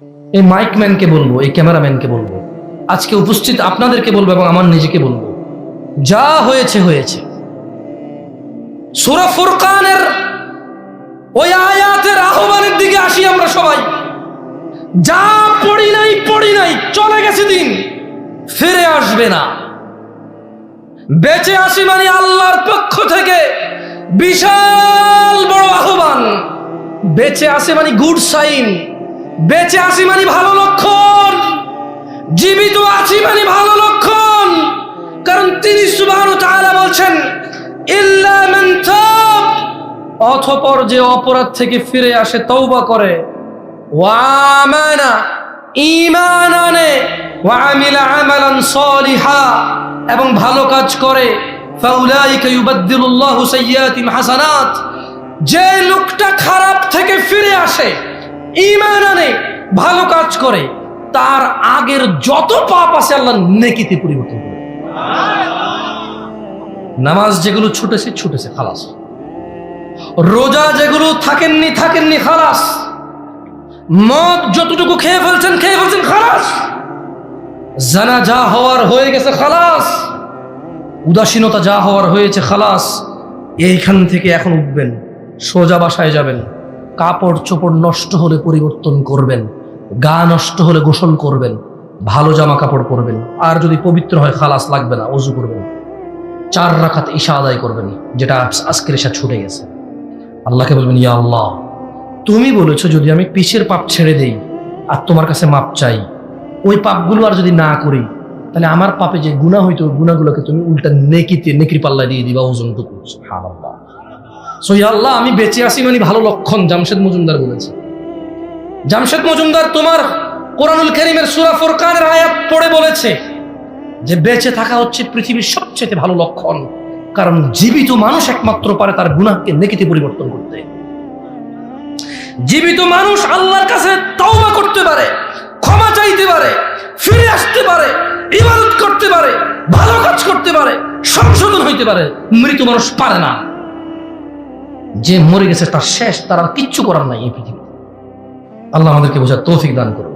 এই মাইকম্যানকে বলবো, এই ক্যামেরাম্যানকে বলবো, আজকে উপস্থিত আপনাদেরকে বলবো এবং আমার নিজেকে বলবো, যা হয়েছে হয়েছে। সূরা ফুরকানের ওই আয়াতের আহ্বানের দিকে আসি আমরা সবাই। যা পড়ি নাই, চলে গেছে দিন, ফিরে আসবে না। বেঁচে আসি মানে আল্লাহর পক্ষ থেকে বিশাল বড় আহ্বান। বেঁচে আসি মানে গুড সাইন, বেঁচে আসি মানে ভালো লক্ষণ, জীবিত আছি মানে ভালো লক্ষণ। কারণ তিনি সুবহানাহু ওয়া তাআলা বলছেন ইল্লা মান তাব, অতঃপর যে অপরাধ থেকে ফিরে আসে, তওবা করে, ওয়া আমানা, ঈমান আনে, ওয়া আমিলা আমালান সালিহা, এবং ভালো কাজ করে, ফাউলাইকা ইউবাদদিলুল্লাহু সাইয়্যাতিহিম হাসানাত, যে লোকটা খারাপ থেকে ফিরে আসে, ঈমান আনে, ভালো কাজ করে, তার আগের যত পাপ আছে আল্লাহ নেকিতে পরিবর্তন করে। নামাজ যেগুলো ছুটেছে খালাস, রোজা যেগুলো থাকেননি খালাস, মদ যতটুকু খেয়ে ফেলছেন খালাস, জানা যা হওয়ার হয়ে গেছে খালাস, উদাসীনতা যা হওয়ার হয়েছে খালাস। এইখান থেকে এখন উঠবেন, সোজা বাসায় যাবেন, কাপড় চোপড় নষ্ট হলে পরিবর্তন করবেন, গা নষ্ট হলে গোসল করবেন, ভালো জামা কাপড় পরবেন, আর যদি পবিত্র হয় খালাস লাগবে না, ওযু করবেন, 4 রাকাত ইশা আদায় করবেন, যেটা আজকের এসা ছুটে গেছে। আল্লাহকে বলবেন, ইয়া আল্লাহ, তুমি বলেছো যদি আমি পিছের পাপ ছেড়ে দেই আর তোমার কাছে মাপ চাই, ওই পাপগুলো আর যদি না করি, তাহলে আমার পাপে যে গুনাহ হইতো ওই গুনাহগুলোকে তুমি উল্টা নেকির পাল্লা দিয়ে দিবা, ওজনটুকু। সুবহানাল্লাহ। সো ইয়া আল্লাহ, আমি বেঁচে আছি মানে ভালো লক্ষণ। জামশেদ মজুমদার বলেছে। জামশেদ মজুমদার তোমার কোরআনুল কারীমের সূরা ফুরকানের আয়াত পড়ে বলেছে যে বেঁচে থাকা হচ্ছে পৃথিবীর সবচেয়ে ভালো লক্ষণ, কারণ জীবিত মানুষ একমাত্র পারে তার গুনাহকে নেকিতে পরিবর্তন করতে। জীবিত মানুষ আল্লাহর কাছে তওবা করতে পারে, ক্ষমা চাইতে পারে, ফিরে আসতে পারে, ইবাদত করতে পারে, ভালো কাজ করতে পারে, সংশোধন হইতে পারে। মৃত মানুষ পারে না। যে মরে গেছে তার শেষ, তার আর কিচ্ছু করার নাই এই পৃথিবীতে। আল্লাহ আমাদেরকে বোঝার তৌফিক দান করুন।